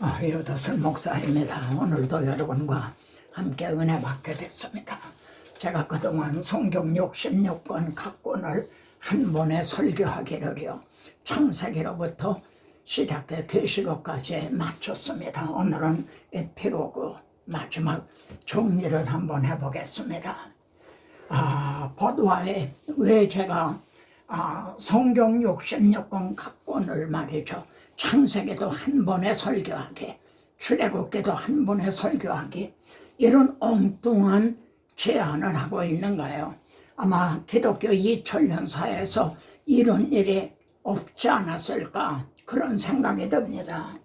유도슬 목사입니다. 오늘도 여러분과 함께 은혜 받게 됐습니다. 제가 그동안 성경 66권 각 권을 한 번에 설교하기를요, 창세기로부터 시작해 계시록까지 마쳤습니다. 오늘은 에피로그 마지막 정리를 한번 해보겠습니다. 보도하에 왜 제가 성경 66권 각 권을 말이죠, 창세기도 한 번에 설교하기, 출애굽기도 한 번에 설교하기, 이런 엉뚱한 제안을 하고 있는가요? 아마 기독교 2000년사에서 이런 일이 없지 않았을까, 그런 생각이 듭니다.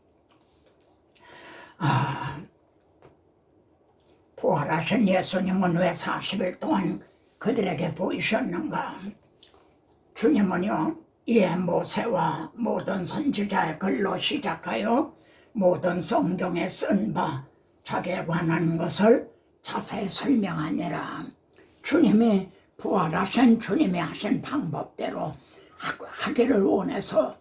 부활하신 예수님은 왜 40일 동안 그들에게 보이셨는가? 주님은요, 이에 모세와 모든 선지자의 글로 시작하여 모든 성경에 쓴 바 자기에 관한 것을 자세히 설명하니라. 주님이 부활하신 주님이 하신 방법대로 하기를 원해서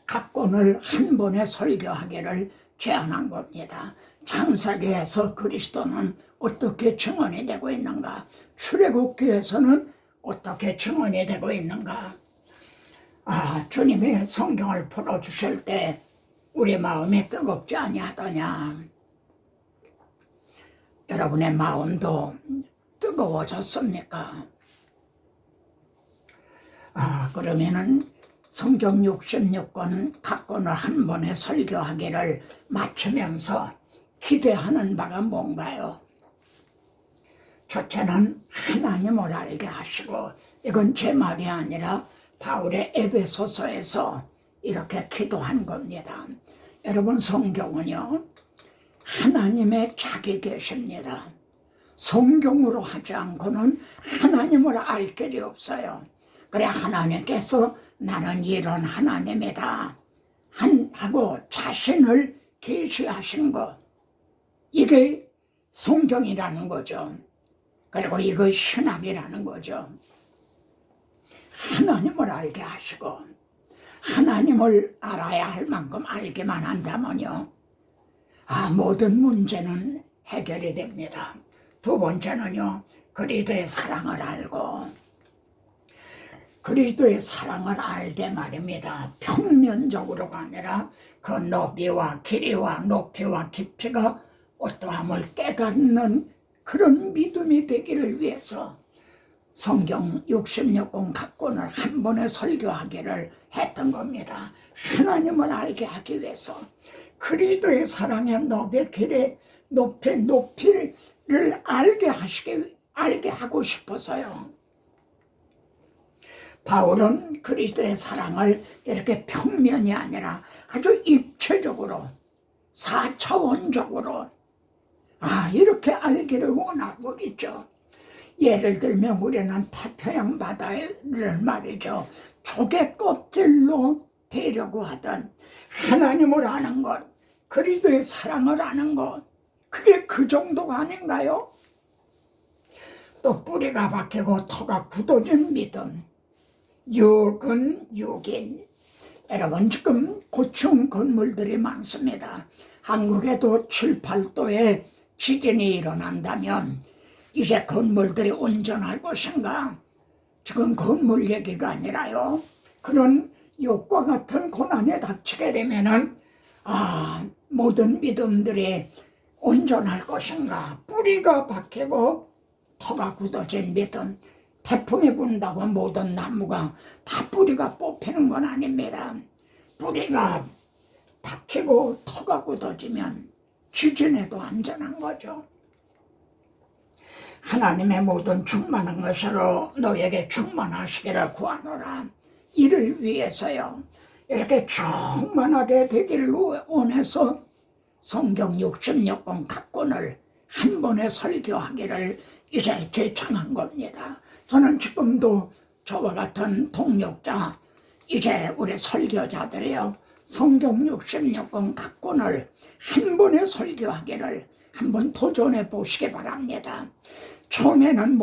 각 권을 한 번에 설교하기를 제안한 겁니다. 창세기에서 그리스도는 어떻게 증언이 되고 있는가? 출애굽기에서는 어떻게 증언이 되고 있는가? 주님이 성경을 풀어주실 때 우리 마음이 뜨겁지 아니하더냐? 여러분의 마음도 뜨거워졌습니까? 그러면은 성경 66권 각 권을 한 번에 설교하기를 마치면서 기대하는 바가 뭔가요? 첫째는 하나님을 알게 하시고, 이건 제 말이 아니라 바울의 에베소서에서 이렇게 기도한 겁니다. 여러분, 성경은요, 하나님의 짝이 계십니다. 성경으로 하지 않고는 하나님을 알 길이 없어요. 그래, 하나님께서 나는 이런 하나님이다 하고 자신을 계시하신 것, 이게 성경이라는 거죠. 그리고 이거 신학이라는 거죠. 하나님을 알게 하시고, 하나님을 알아야 할 만큼 알기만 한다면요, 모든 문제는 해결이 됩니다. 두 번째는요, 그리스도의 사랑을 알고, 그리스도의 사랑을 알되 말입니다. 평면적으로가 아니라 그 너비와 길이와 높이와 깊이가 어떠함을 깨닫는 그런 믿음이 되기를 위해서 성경 66권 각 권을 한 번에 설교하기를 했던 겁니다. 하나님을 알게 하기 위해서, 그리스도의 사랑의 너비, 길이, 높이를 알게 하고 싶어서요. 바울은 그리스도의 사랑을 이렇게 평면이 아니라 아주 입체적으로, 4차원적으로 이렇게 알기를 원하고 있죠. 예를 들면 우리는 태평양 바다를 말이죠, 조개 껍질로 되려고 하던 하나님을 아는 것, 그리스도의 사랑을 아는 것, 그게 그 정도가 아닌가요? 또 뿌리가 박히고 터가 굳어진 믿음, 육은 육인. 여러분, 지금 고층 건물들이 많습니다. 한국에도 7, 8도의 지진이 일어난다면 이제 건물들이 온전할 것인가? 지금 건물 얘기가 아니라요, 그런 욕과 같은 고난에 닥치게 되면은 모든 믿음들이 온전할 것인가? 뿌리가 박히고 터가 굳어진 믿음. 태풍이 분다고 모든 나무가 다 뿌리가 뽑히는 건 아닙니다. 뿌리가 박히고 터가 굳어지면 지진에도 안전한 거죠. 하나님의 모든 충만한 것으로 너에게 충만하시기를 구하노라. 이를 위해서요, 이렇게 충만하게 되기를 원해서 성경 66권 각 권을 한 번에 설교하기를 이제 제창한 겁니다. 저는 지금도 저와 같은 동력자, 이제 우리 설교자들이요, 성경 66권 각 권을 한 번에 설교하기를 한번 도전해 보시기 바랍니다. 처음에는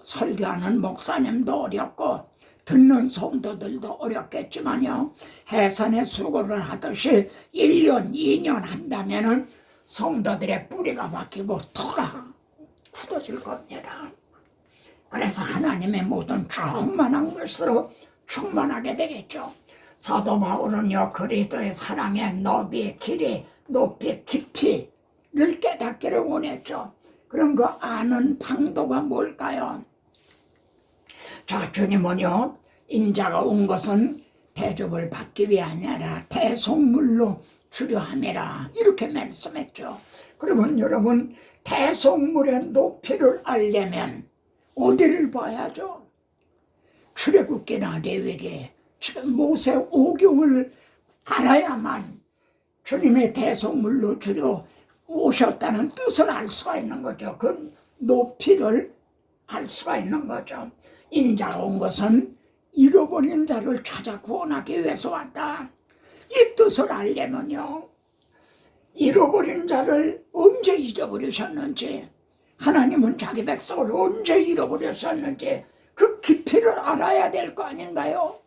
설교하는 목사님도 어렵고, 듣는 성도들도 어렵겠지만요, 해산에 수고를 하듯이 1년, 2년 한다면은 성도들의 뿌리가 박히고 터가 굳어질 겁니다. 그래서 하나님의 모든 충만한 것으로 충만하게 되겠죠. 사도 바울은요, 그리스도의 사랑의 너비, 길이, 높이, 깊이를 깨닫기를 원했죠. 그럼 그 아는 방도가 뭘까요? 자, 주님은요, 인자가 온 것은 대접을 받기 위함이 아니라 대속물로 주려 함이라, 이렇게 말씀했죠. 그러면 여러분, 대속물의 높이를 알려면 어디를 봐야죠? 출애굽기나 레위기, 지금 모세 오경을 알아야만 주님의 대속물로 주려 오셨다는 뜻을 알 수가 있는 거죠. 그 높이를 알 수가 있는 거죠. 인자가 온 것은 잃어버린 자를 찾아 구원하기 위해서 왔다. 이 뜻을 알려면요, 잃어버린 자를 언제 잊어버리셨는지, 하나님은 자기 백성을 언제 잃어버렸었는지 그 깊이를 알아야 될 거 아닌가요?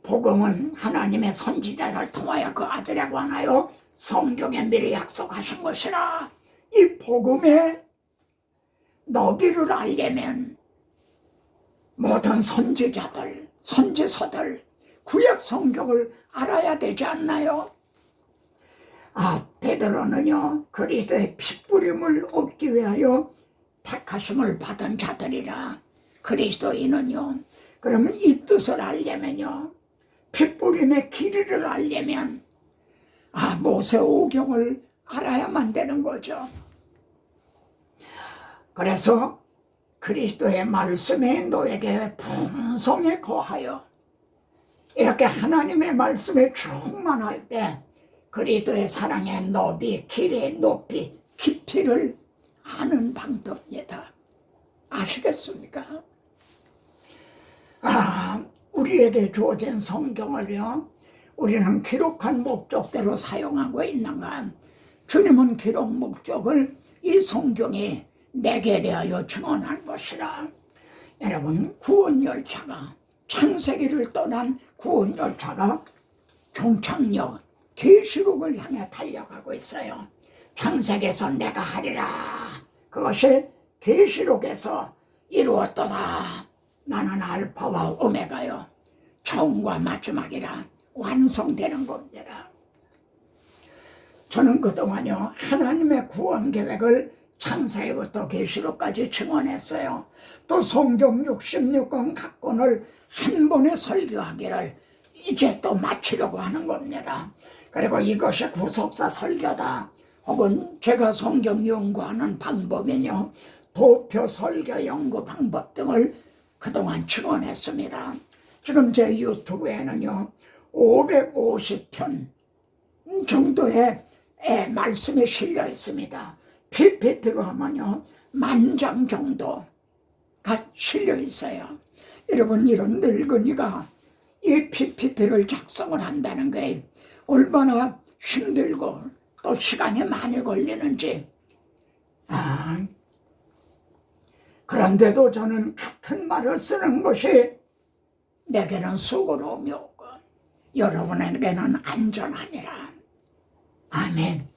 복음은 하나님의 선지자를 통하여 그 아들에 관하여 성경에 미리 약속하신 것이라. 이 복음의 너비를 알려면 모든 선지자들, 선지서들, 구약 성경을 알아야 되지 않나요? 베드로는요, 그리스도의 핏부림을 얻기 위하여 택하심을 받은 자들이라. 그리스도인은요, 그러면 이 뜻을 알려면요, 핏부림의 길이를 알려면 모세 오경을 알아야만 되는 거죠. 그래서 그리스도의 말씀이 너에게 풍성에 거하여 이렇게 하나님의 말씀에 충만할 때 그리스도의 사랑의 너비, 길이, 높이, 깊이를 아는 방법입니다. 아시겠습니까? 우리에게 주어진 성경을요, 우리는 기록한 목적대로 사용하고 있는가? 주님은 기록 목적을 이 성경이 내게 대하여 증언한 것이라. 여러분, 구원열차가, 창세기를 떠난 구원열차가 종착역 계시록을 향해 달려가고 있어요. 창세기에서 내가 하리라, 그것이 계시록에서 이루었도다. 나는 알파와 오메가요, 처음과 마지막이라 완성되는 겁니다. 저는 그동안요, 하나님의 구원 계획을 창세기부터 계시록까지 증언했어요. 또 성경 66권 각 권을 한 번에 설교하기를 이제 또 마치려고 하는 겁니다. 그리고 이것이 구속사 설교다, 혹은 제가 성경 연구하는 방법이요, 도표 설교 연구 방법 등을 그동안 증언했습니다. 지금 제 유튜브에는요, 550편 정도의 말씀이 실려 있습니다. PPT로 하면요, 10,000장 정도가 실려 있어요. 여러분, 이런 늙은이가 이 PPT를 작성을 한다는 게 얼마나 힘들고 또 시간이 많이 걸리는지. 그런데도 저는 같은 말을 쓰는 것이 내게는 수고로움이 없고 여러분에게는 안전하니라. 아멘.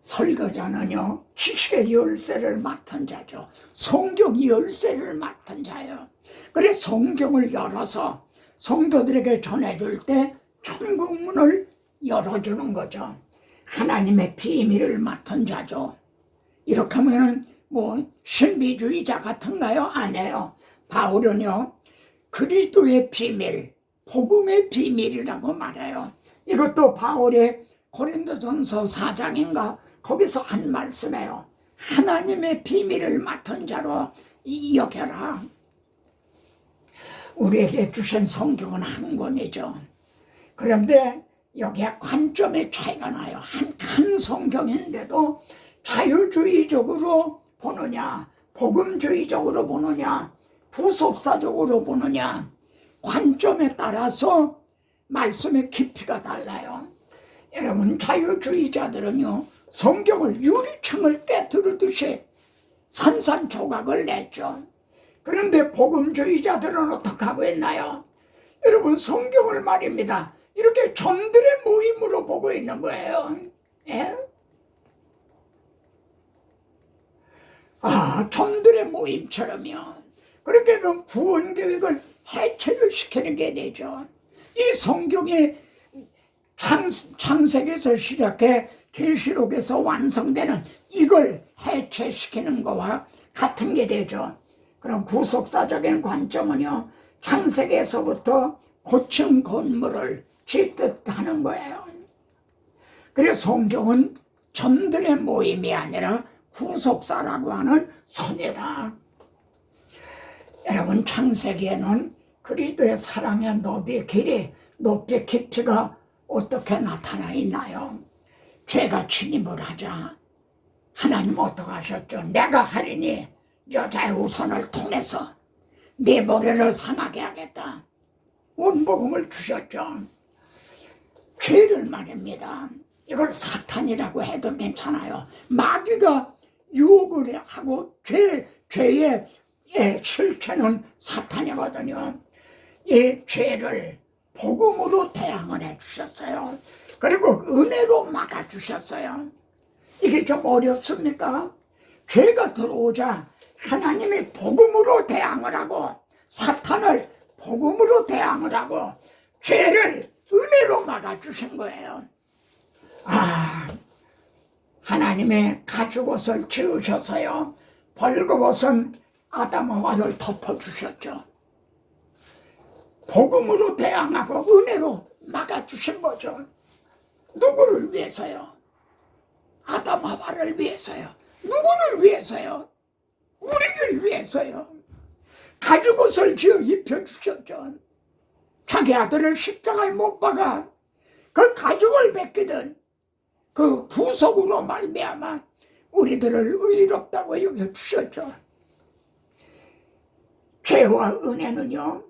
설교자는요, 지식의 열쇠를 맡은 자죠. 성경 열쇠를 맡은 자요. 그래, 성경을 열어서 성도들에게 전해줄 때 천국문을 열어주는 거죠. 하나님의 비밀을 맡은 자죠. 이렇게 하면은 신비주의자 같은가요? 아니에요. 바울은요, 그리스도의 비밀, 복음의 비밀이라고 말해요. 이것도 바울의 고린도전서 4장인가 거기서 한 말씀이에요. 하나님의 비밀을 맡은 자로 여겨라. 우리에게 주신 성경은 한 권이죠. 그런데 여기에 관점의 차이가 나요. 한 성경인데도 자유주의적으로 보느냐, 복음주의적으로 보느냐, 부속사적으로 보느냐, 관점에 따라서 말씀의 깊이가 달라요. 여러분, 자유주의자들은요, 성경을 유리창을 깨뜨리듯이 산산조각을 냈죠. 그런데 복음주의자들은 어떻게 하고 있나요? 여러분, 성경을 말입니다, 이렇게 점들의 모임으로 보고 있는 거예요. 예? 점들의 모임처럼요. 그렇게 하면 구원교육을 해체를 시키는 게 되죠. 이 성경이 창세기에서 시작해 계시록에서 완성되는 이걸 해체시키는 거와 같은 게 되죠. 그럼 구속사적인 관점은요, 창세기에서부터 고층 건물을 짓듯 하는 거예요. 그래서 성경은 점들의 모임이 아니라 구속사라고 하는 선이다. 여러분, 창세기에는 그리스도의 사랑의 높이, 길이, 높이, 깊이가 어떻게 나타나 있나요? 죄가 침입을 하자 하나님 어떻게 하셨죠? 내가 하리니 여자의 우선을 통해서 네 머리를 상하게 하겠다. 원복음을 주셨죠. 죄를 말입니다. 이걸 사탄이라고 해도 괜찮아요. 마귀가 유혹을 하고 죄의 실체는 사탄이거든요. 이 죄를 복음으로 대항을 해주셨어요. 그리고 은혜로 막아주셨어요. 이게 좀 어렵습니까? 죄가 들어오자 하나님이 복음으로 대항을 하고 사탄을 복음으로 대항을 하고 죄를 은혜로 막아주신 거예요. 하나님의 가죽옷을 지으셔서요, 벌거벗은 아담하와를 덮어주셨죠. 복음으로 대항하고 은혜로 막아주신 거죠. 누구를 위해서요? 아담하와를 위해서요. 누구를 위해서요? 우리를 위해서요. 가죽옷을 지어 입혀주셨죠. 자기 아들을 십자가에 못 박아 그 가죽을 벗기던 그 구속으로 말미암아 우리들을 의롭다고 여겨주셨죠. 죄와 은혜는요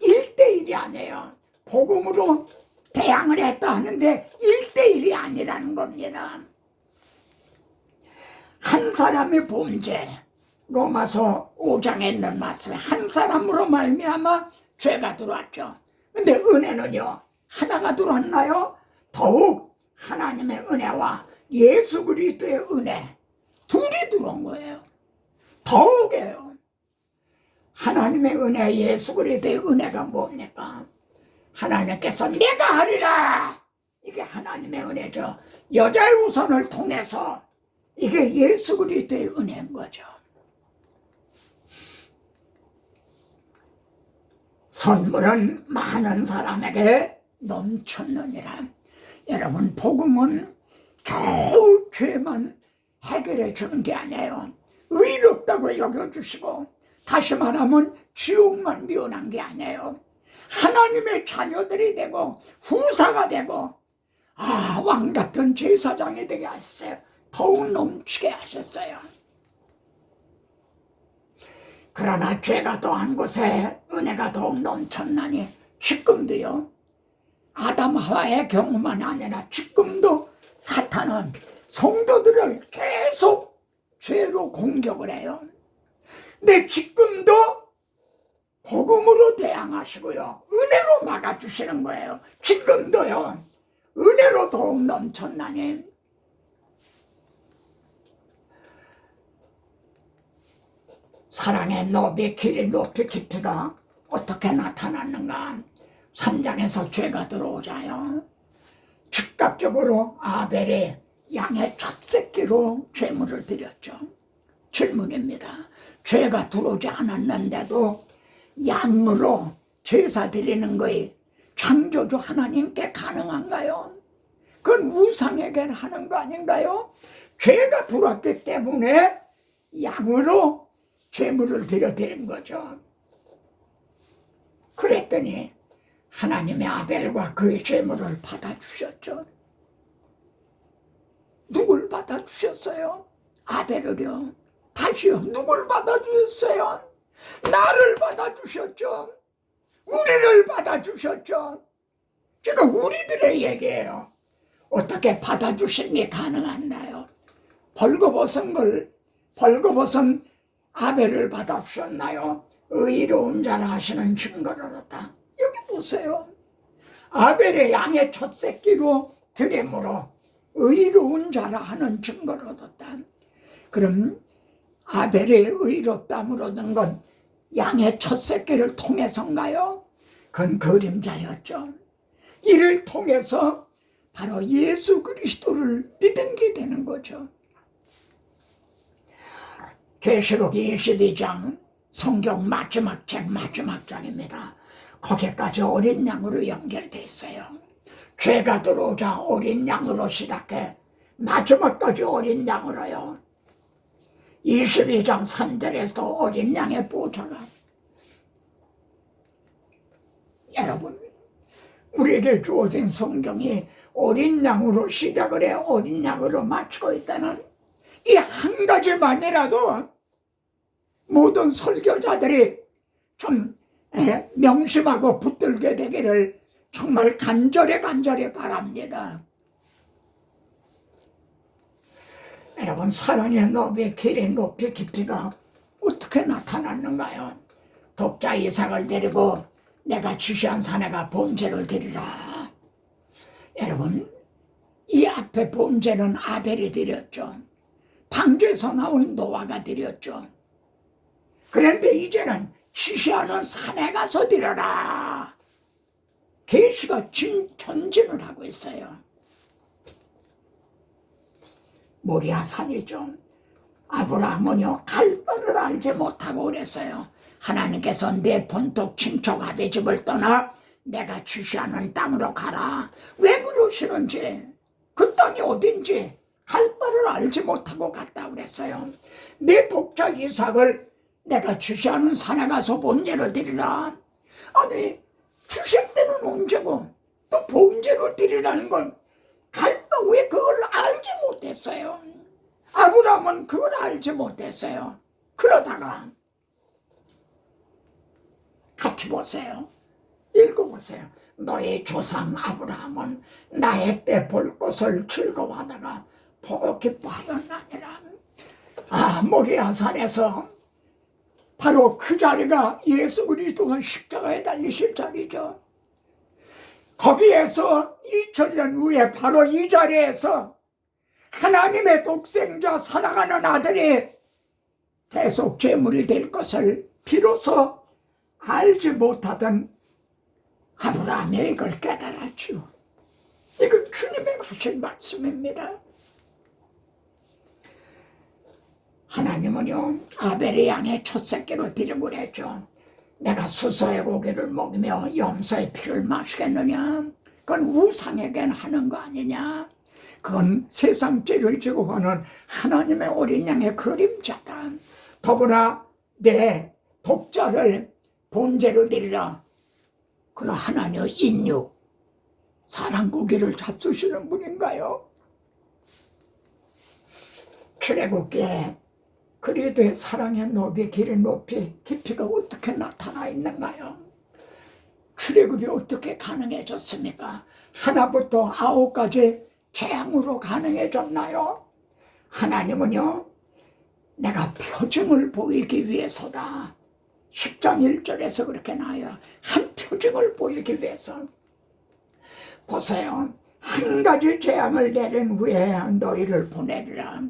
1대1이 아니에요. 복음으로 대항을 했다 하는데 1대1이 아니라는 겁니다. 한 사람의 범죄, 로마서 5장에 있는 말씀에 한 사람으로 말미암아 죄가 들어왔죠. 근데 은혜는요 하나가 들어왔나요? 더욱 하나님의 은혜와 예수 그리스도의 은혜 둘이 들어온 거예요. 더욱이에요. 하나님의 은혜, 예수 그리스도의 은혜가 뭡니까? 하나님께서 내가 하리라, 이게 하나님의 은혜죠. 여자의 우선을 통해서 이게 예수 그리스도의 은혜인 거죠. 선물은 많은 사람에게 넘쳤느니라. 여러분, 복음은 겨우 죄만 해결해 주는 게 아니에요. 의롭다고 여겨주시고, 다시 말하면 지옥만 미워한 게 아니에요. 하나님의 자녀들이 되고 후사가 되고 왕같은 제사장이 되게 하셨어요. 더욱 넘치게 하셨어요. 그러나 죄가 더한 곳에 은혜가 더욱 넘쳤나니 지금도요, 아담 하와의 경우만 아니라 지금도 사탄은 성도들을 계속 죄로 공격을 해요. 근데 지금도 복음으로 대항하시고요, 은혜로 막아주시는 거예요. 지금도요, 은혜로 더욱 넘쳤나니. 사랑의 높이, 길이, 높이, 깊이가 어떻게 나타났는가? 3장에서 죄가 들어오자요, 즉각적으로 아벨이 양의 첫 새끼로 제물을 드렸죠. 질문입니다. 죄가 들어오지 않았는데도 양으로 제사 드리는 거에 창조주 하나님께 가능한가요? 그건 우상에게 하는 거 아닌가요? 죄가 들어왔기 때문에 양으로 제물을 드린 거죠. 그랬더니 하나님의 아벨과 그의 제물을 받아주셨죠. 누굴 받아주셨어요? 아벨을요. 다시요, 누굴 받아주셨어요? 나를 받아주셨죠. 우리를 받아주셨죠. 제가 우리들의 얘기예요. 어떻게 받아주심이 가능한가요? 벌거벗은 아벨을 받아주셨나요? 의로운 자라 하시는 증거를 얻었다. 여기 보세요. 아벨의 양의 첫 새끼로 드림으로 의로운 자라 하는 증거를 얻었다. 그럼 아벨의 의롭담을 얻은 건 양의 첫 새끼를 통해서인가요? 그건 그림자였죠. 이를 통해서 바로 예수 그리스도를 믿은 게 되는 거죠. 계시록 22장 성경 마지막 책 마지막 장입니다. 거기까지 어린 양으로 연결돼 있어요. 죄가 들어오자 어린 양으로 시작해 마지막까지 어린 양으로요. 22장 3절에서 어린 양의 보좌가, 여러분 우리에게 주어진 성경이 어린 양으로 시작을 해 어린 양으로 마치고 있다는 이 한 가지만이라도 모든 설교자들이 좀 명심하고 붙들게 되기를 정말 간절히 바랍니다. 여러분, 사랑의 너비, 길의 높이, 깊이가 어떻게 나타났는가요? 독자 이삭을 데리고 내가 지시한 사내가 번제를 드리라. 여러분, 이 앞에 번제는 아벨이 드렸죠. 방주에서 나온 노아가 드렸죠. 그런데 이제는 지시하는 산에 가서 드려라. 계시가 전진을 하고 있어요. 모리아 산이죠. 아브라함은요 갈 바를 알지 못하고 그랬어요. 하나님께서 내 본토 친척 아비 집을 떠나 내가 지시하는 땅으로 가라. 왜 그러시는지, 그 땅이 어딘지 갈 바를 알지 못하고 갔다 그랬어요. 내 독자 이삭을 내가 지시하는 산에 가서 번제로 드리라. 아니, 주실 때는 언제고 또 번제로 드리라는 건 갈 바 왜 그걸 알지 못했어요? 아브라함은 그걸 알지 못했어요. 그러다가 같이 보세요. 읽어보세요. 너의 조상 아브라함은 나의 때 볼 것을 즐거워하다가 보고 기뻐하였나니라. 모리아 산에서 바로 그 자리가 예수 그리스도가 십자가에 달리실 자리죠. 거기에서 2000년 후에 바로 이 자리에서 하나님의 독생자 살아가는 아들이 대속 제물이 될 것을 비로소 알지 못하던 아브라함이 이걸 깨달았죠. 이건 주님의 하신 말씀입니다. 하나님은요 아벨의 양의 첫 새끼로 드리고 했죠. 내가 수소의 고기를 먹이며 염소의 피를 마시겠느냐? 그건 우상에겐 하는 거 아니냐? 그건 세상 죄를 지고 가는 하나님의 어린 양의 그림자다. 더구나 내 독자를 번제로 드리라. 그럼 하나님의 인육, 사람 고기를 잡수시는 분인가요? 출애굽기에 그리스도의 사랑의 높이, 길의 높이, 깊이가 어떻게 나타나 있는가요? 출애굽이 어떻게 가능해졌습니까? 하나부터 9까지 재앙으로 가능해졌나요? 하나님은요 내가 표징을 보이기 위해서다. 10장 1절에서 그렇게 나와요. 한 표징을 보이기 위해서. 보세요. 한 가지 재앙을 내린 후에 너희를 보내리라.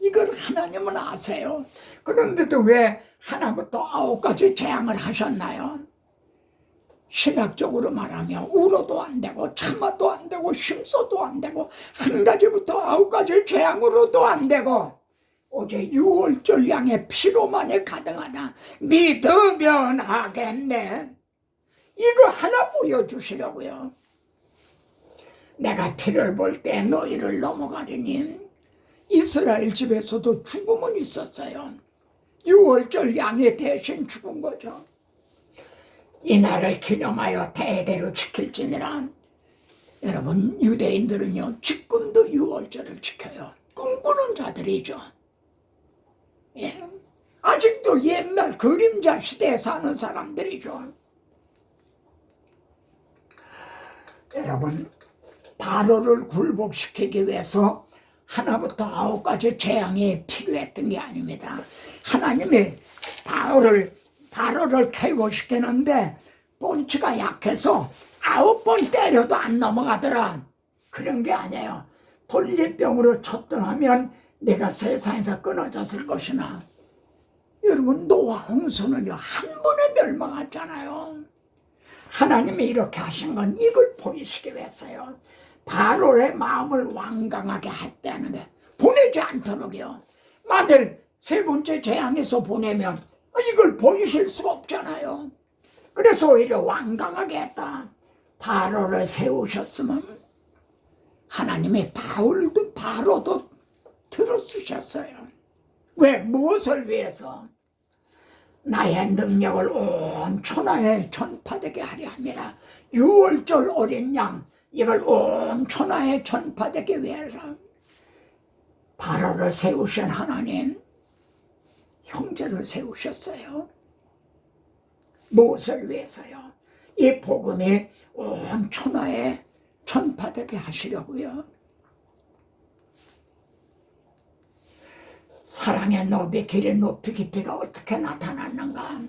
이걸 하나님은 아세요. 그런데도 왜 하나부터 9까지 재앙을 하셨나요? 신학적으로 말하면 울어도 안 되고 참아도 안 되고 힘써도 안 되고 한 가지부터 9가지 재앙으로도 안 되고 오직 유월절 양의 피로만이 가능하다. 믿으면 하겠네. 이거 하나 보여주시려고요. 내가 피를 볼 때 너희를 넘어가리니. 이스라엘 집에서도 죽음은 있었어요. 유월절 양이 대신 죽은 거죠. 이 날을 기념하여 대대로 지킬지니라. 여러분, 유대인들은요 지금도 유월절을 지켜요. 꿈꾸는 자들이죠. 예. 아직도 옛날 그림자 시대에 사는 사람들이죠. 여러분, 바로를 굴복시키기 위해서 하나부터 9까지 재앙이 필요했던 게 아닙니다. 하나님이 바로를 퇴거시키는데 본치가 약해서 9번 때려도 안 넘어가더라. 그런 게 아니에요. 돌리병으로 쳤더라면 내가 세상에서 끊어졌을 것이나, 여러분 노아 홍수는요 한 번에 멸망했잖아요. 하나님이 이렇게 하신 건 이걸 보이시기 위해서요. 바로의 마음을 완강하게 했다는데 보내지 않도록요. 만일 세 번째 재앙에서 보내면 이걸 보이실 수가 없잖아요. 그래서 오히려 완강하게 했다. 바로를 세우셨으면 하나님이 바로도 들어쓰셨어요. 왜? 무엇을 위해서? 나의 능력을 온 천하에 전파되게 하려 함이라. 6월절 어린 양, 이걸 온 천하에 전파되게 위해서 바로를 세우신 하나님, 형제를 세우셨어요. 무엇을 위해서요? 이 복음이 온 천하에 전파되게 하시려고요. 사랑의 너비, 길의 높이, 깊이가 어떻게 나타났는가?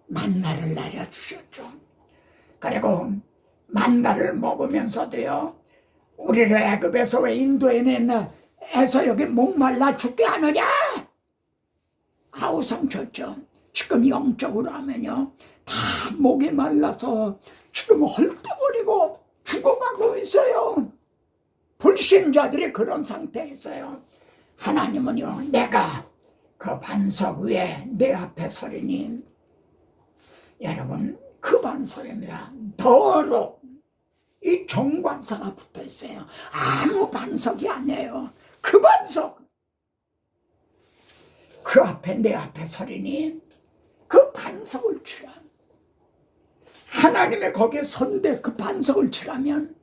만나를 내려주셨죠. 그리고 만나를 먹으면서도요, 우리를 애굽에서 왜 인도에 내서 여기 목말라 죽게 하느냐? 아우성 줬죠. 지금 영적으로 하면요, 다 목이 말라서 지금 헐떡거리고 죽어가고 있어요. 불신자들이 그런 상태에 있어요. 하나님은요, 내가 그 반석 위에 내 앞에 서리니, 여러분 그 반석입니다. 더러 이 정관사가 붙어 있어요. 아무 반석이 아니에요. 그 반석, 그 앞에 내 앞에 서리니 그 반석을 치라. 하나님의 거기에 선대 그 반석을 치라면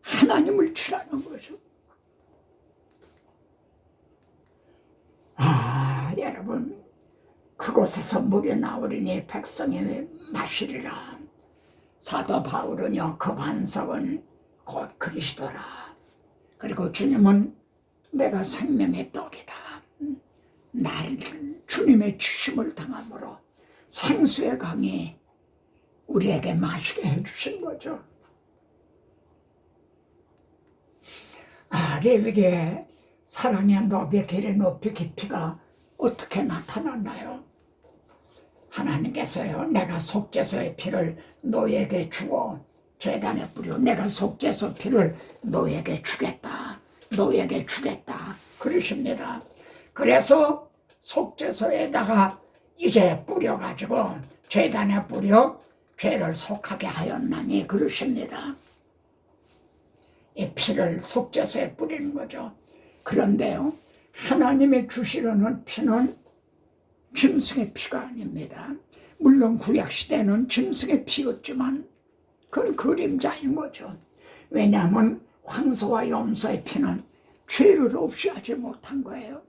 하나님을 치라는 거죠. 여러분, 그곳에서 물이 나오리니 백성이 마시리라. 사도 바울은요, 그 반석은 곧 그리스도라. 그리고 주님은 내가 생명의 떡이다. 나를 주님의 치심을 당함으로 생수의 강이 우리에게 마시게 해주신 거죠. 레위기의 사랑의 너비, 길의 높이, 깊이가 어떻게 나타났나요? 하나님께서요, 내가 속죄소의 피를 너에게 주고 제단에 뿌려, 내가 속죄소 피를 너에게 주겠다, 너에게 주겠다 그러십니다. 그래서 속죄소에다가 이제 뿌려가지고 제단에 뿌려 죄를 속하게 하였나니 그러십니다. 이 피를 속죄소에 뿌리는 거죠. 그런데요, 하나님의 주시려는 피는 짐승의 피가 아닙니다. 물론 구약시대는 짐승의 피였지만 그건 그림자인 거죠. 왜냐하면 황소와 염소의 피는 죄를 없이 하지 못한 거예요.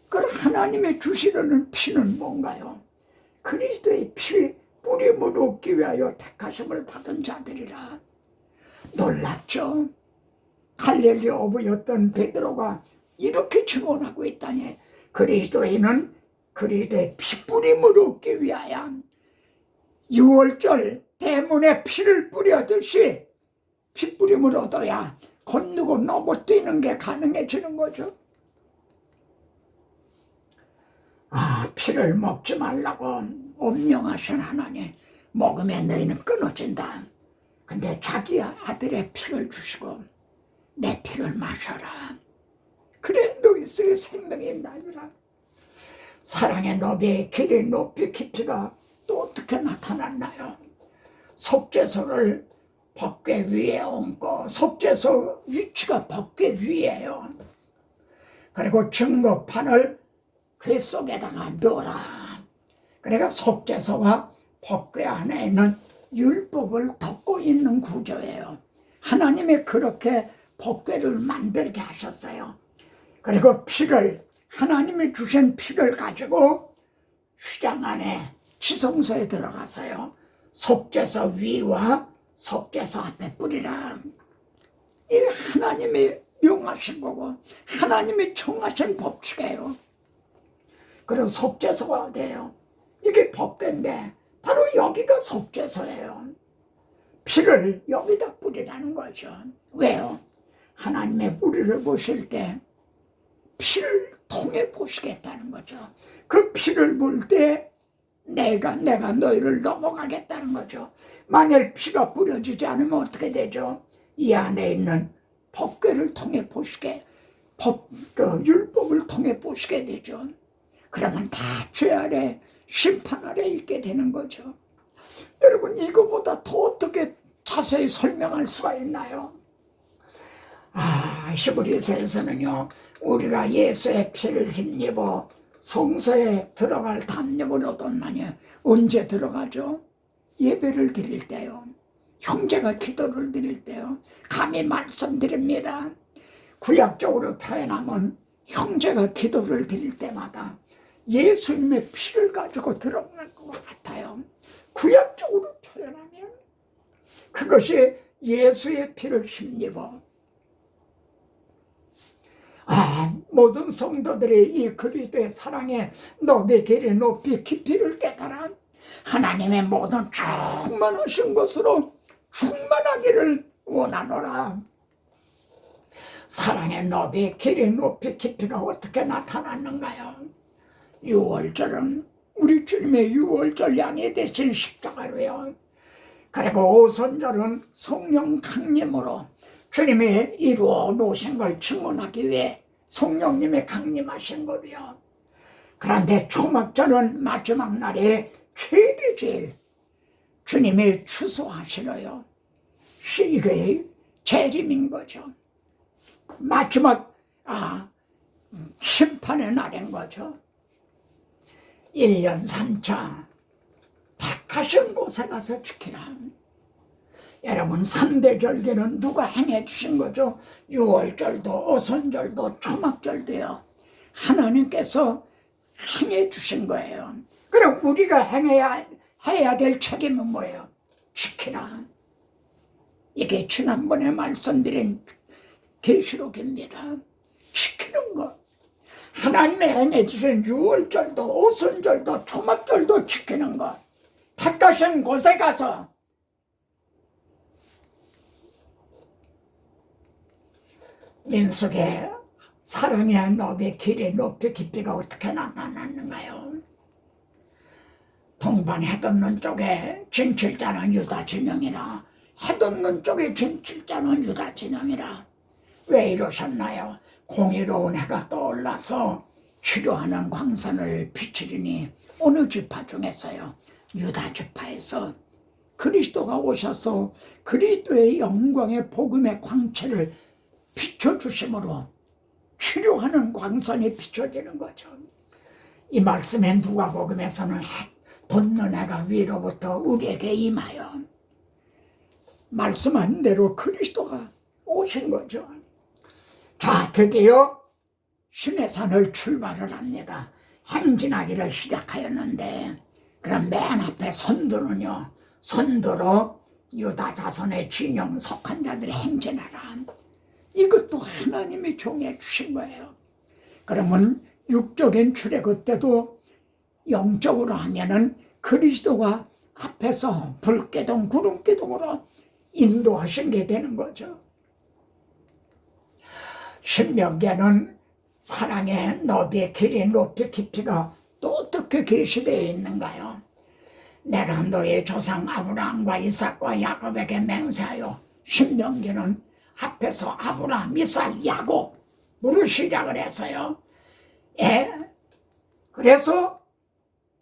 그럼 하나님의 주시려는 피는 뭔가요? 그리스도의 피 뿌림을 얻기 위하여 택하심을 받은 자들이라. 놀랍죠? 갈릴리 어부였던 베드로가 이렇게 증언하고 있다니, 그리스도인은 그리스도의 피뿌림을 얻기 위하여 6월절 대문에 피를 뿌려듯이 피뿌림을 얻어야 건너고 넘어뛰는 게 가능해지는 거죠. 피를 먹지 말라고 엄명하신 하나님, 먹으면 너희는 끊어진다. 근데 자기 아들의 피를 주시고 내 피를 마셔라. 그래 너희의 생명이 나리라. 사랑의 너비, 길의 높이, 깊이가 또 어떻게 나타났나요? 속죄소를 법궤 위에 얹고, 속죄소 위치가 법궤 위에요. 그리고 증거판을 궤 속에다가 넣어라. 그러니까 속죄소와 법궤 안에 있는 율법을 덮고 있는 구조예요. 하나님이 그렇게 법궤를 만들게 하셨어요. 그리고 피를, 하나님이 주신 피를 가지고 휘장 안에 지성소에 들어가서요, 속죄소 위와 속죄소 앞에 뿌리라. 이 하나님이 명하신 거고 하나님이 정하신 법칙이에요. 그럼 속죄소가 돼요. 이게 법궤인데 바로 여기가 속죄소예요. 피를 여기다 뿌리라는 거죠. 왜요? 하나님의 뿌리를 보실 때 피를 통해 보시겠다는 거죠. 그 피를 볼 때 내가 너희를 넘어가겠다는 거죠. 만약 피가 뿌려지지 않으면 어떻게 되죠? 이 안에 있는 법궤를 통해 보시게, 율법을 통해 보시게 되죠. 그러면 다 죄 아래, 심판 아래 있게 되는 거죠. 여러분, 이거보다 더 어떻게 자세히 설명할 수가 있나요? 히브리서에서는요, 우리가 예수의 피를 힘입어 성소에 들어갈 담력을 얻었나니 언제 들어가죠? 예배를 드릴 때요. 형제가 기도를 드릴 때요. 감히 말씀드립니다. 구약적으로 표현하면 형제가 기도를 드릴 때마다 예수님의 피를 가지고 들어갈 것 같아요. 구약적으로 표현하면 그것이 예수의 피를 힘입어 모든 성도들이 이 그리스도의 사랑에 너의 길이 높이 깊이를 깨달아 하나님의 모든 충만하신 것으로 충만하기를 원하노라. 사랑의 너비 길이 높이 깊이가 어떻게 나타났는가요? 유월절은 우리 주님의 유월절 양이 되신 십자가로요. 그리고 오순절은 성령 강림으로 주님이 이루어 놓으신 걸 증언하기 위해 성령님이 강림하신 거고요. 그런데 초막절은 마지막 날에 최대제일 주님이 추수하시러요. 이게 재림인 거죠. 마지막 심판의 날인 거죠. 1년 3차 택하신 곳에 가서 지키라. 여러분, 3대 절기는 누가 행해 주신 거죠? 유월절도 오순절도 초막절도요. 하나님께서 행해 주신 거예요. 그럼 우리가 해야 될 책임은 뭐예요? 지키라. 이게 지난번에 말씀드린 계시록입니다. 지키는 것. 하나님이 행해 주신 유월절도 오순절도 초막절도 지키는 것. 택하신 곳에 가서 민수의 사랑의 너비 길이 높이 깊이가 어떻게 나타났는가요? 동방 해돋는 쪽에 진칠자는 유다 진영이라 해돋는 쪽에 진칠자는 유다 진영이라. 왜 이러셨나요? 공의로운 해가 떠올라서 치료하는 광선을 비추리니 어느 지파 중에서요? 유다 지파에서 그리스도가 오셔서 그리스도의 영광의 복음의 광채를 비춰주심으로 치료하는 광선이 비춰지는 거죠. 이 말씀에 누가복음에서는 돋는 해가 위로부터 우리에게 임하여 말씀한 대로 그리스도가 오신 거죠. 자, 드디어 시내산을 출발을 합니다. 행진하기를 시작하였는데, 그럼 맨 앞에 선두는요, 선두로 유다 자손의 진영 속한 자들이 행진하라. 이것도 하나님이 정해 주신 거예요. 그러면 육적인 출애굽 때도 영적으로 하면은 그리스도가 앞에서 불기둥 구름기둥으로 인도하신 게 되는 거죠. 신명기에는 사랑의 너비 길이 높이 깊이가 또 어떻게 계시되어 있는가요? 내가 너의 조상 아브라함과 이삭과 야곱에게 맹세하여. 신명기는 앞에서 아브라함, 이삭, 야곱으로 시작을 했어요. 그래서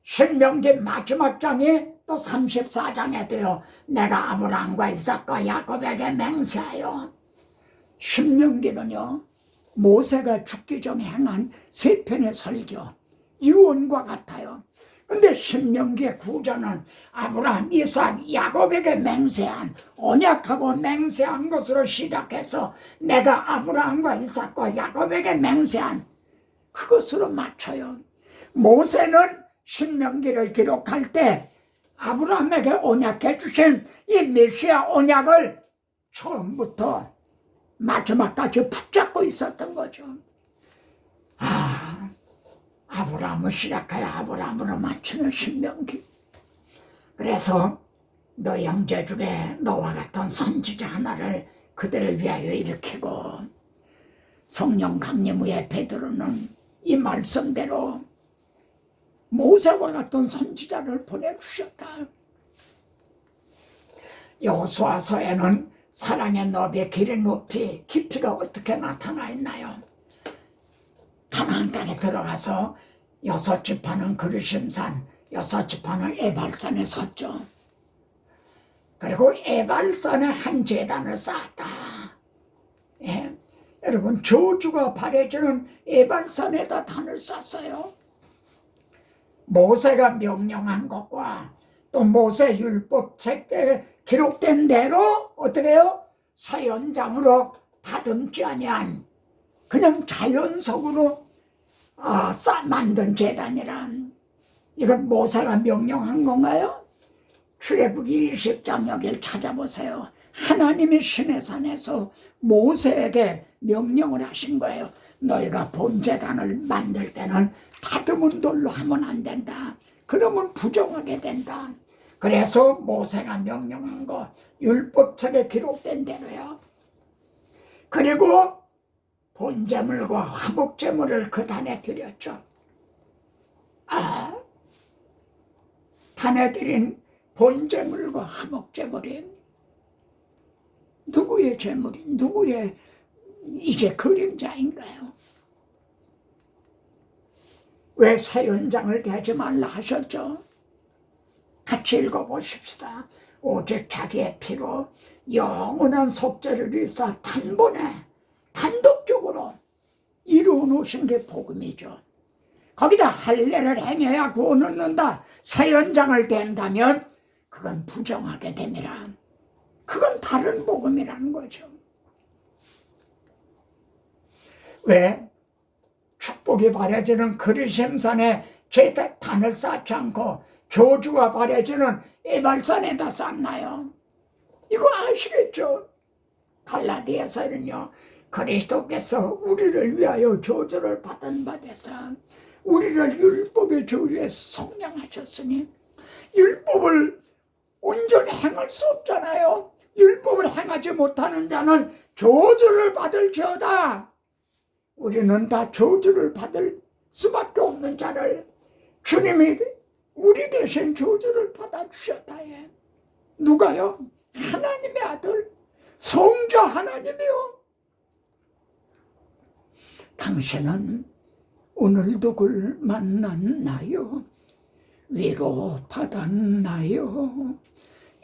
신명기 마지막 장이 또 34장에도요. 내가 아브라함과 이삭과 야곱에게 맹세하여. 신명기는요. 모세가 죽기 전에 행한 세 편의 설교, 유언과 같아요. 근데 신명기의 구절은 아브라함, 이삭, 야곱에게 맹세한, 언약하고 맹세한 것으로 시작해서 내가 아브라함과 이삭과 야곱에게 맹세한 그것으로 맞춰요. 모세는 신명기를 기록할 때 아브라함에게 언약해 주신 이 메시아 언약을 처음부터 마지막까지 붙잡고 있었던 거죠. 아브라함을 시작하여 아브라함으로 맞추는 신명기. 그래서 너 형제 중에 너와 같은 선지자 하나를 그들을 위하여 일으키고, 성령 강림 후에 베드로는 이 말씀대로 모세와 같은 선지자를 보내주셨다. 여호수아서에는 사랑의 너비의 길의 높이, 깊이가 어떻게 나타나 있나요? 가나안 땅에 들어가서 6지파는 그르심산, 6지파는 에발산에 섰죠. 그리고 에발산에 한 제단을 쌓았다. 예. 여러분, 저주가 바래지는 에발산에다 단을 쌓았어요. 모세가 명령한 것과 또 모세 율법 책에 기록된 대로 어떻게 해요? 사연장으로 다듬지 아니한 그냥 자연석으로 만든 제단이란, 이건 모세가 명령한 건가요? 출애굽기 20장 여기를 찾아보세요. 하나님이 시내산에서 모세에게 명령을 하신 거예요. 너희가 본제단을 만들 때는 다듬은 돌로 하면 안 된다. 그러면 부정하게 된다. 그래서 모세가 명령한 거 율법책에 기록된 대로요. 그리고 본제물과 화목제물을 그 단에 드렸죠. 단에 드린 본제물과 화목제물이 누구의 제물이, 누구의 이제 그림자인가요? 왜 사연장을 대지 말라 하셨죠? 같이 읽어보십시다. 오직 자기의 피로 영원한 속죄를 위해서 단독적으로 이루어 놓으신 게 복음이죠. 거기다 할례를 행해야 구원 얻는다. 사연장을 댄다면 그건 부정하게 됩니다. 그건 다른 복음이라는 거죠. 왜 축복이 바래지는 그리심산에 단을 쌓지 않고 저주가 바래지는 에발산에다 쌓나요? 이거 아시겠죠? 갈라디아서는요, 그리스도께서 우리를 위하여 저주를 받은 바 되사 우리를 율법의 저주에 속량하셨으니, 율법을 온전히 행할 수 없잖아요. 율법을 행하지 못하는 자는 저주를 받을지어다. 우리는 다 저주를 받을 수밖에 없는 자를 주님이 우리 대신 저주를 받아주셨다. 누가요? 하나님의 아들 성자 하나님이요. 당신은 오늘 누굴 만났나요? 위로 받았나요?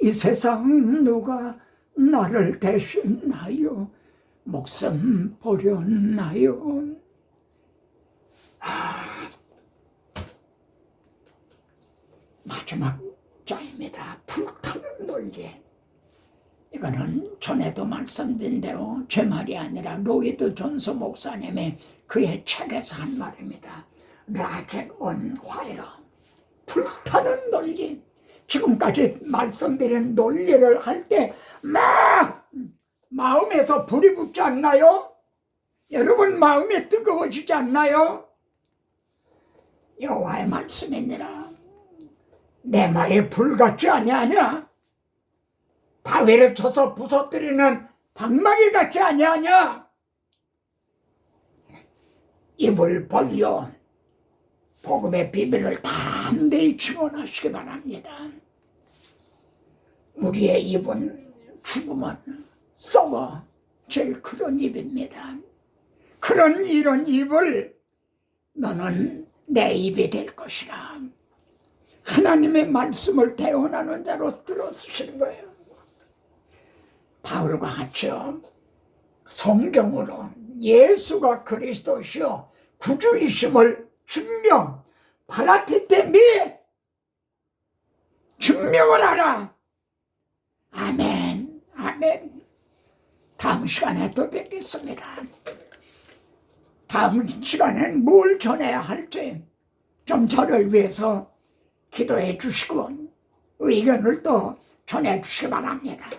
이 세상 누가 나를 대신나요? 목숨 버렸나요? 마지막 자입니다. 불타는 논리. 이거는 전에도 말씀드린 대로 제 말이 아니라 로이드 존스 목사님이 그의 책에서 한 말입니다. 라켓 온 화이러. 불타는 논리. 지금까지 말씀드린 논리를 할 때 막 마음에서 불이 붙지 않나요? 여러분 마음이 뜨거워지지 않나요? 여호와의 말씀이니라. 내 말이 불같지 아니하냐? 바위를 쳐서 부서뜨리는 방망이 같지 아니하냐? 입을 벌려 복음의 비밀을 담대히 증언하시기 바랍니다. 우리의 입은 죽으면 썩어 제일 그런 입입니다. 이런 입을 너는 내 입이 될 것이라. 하나님의 말씀을 대언하는 자로 들어주시는 거예요. 바울과 같이요, 성경으로 예수가 그리스도시요 구주이심을 증명, 파라티테미 증명을 하라. 아멘, 아멘. 다음 시간에 또 뵙겠습니다. 다음 시간엔 뭘 전해야 할지 좀 저를 위해서 기도해 주시고 의견을 또 전해 주시기 바랍니다.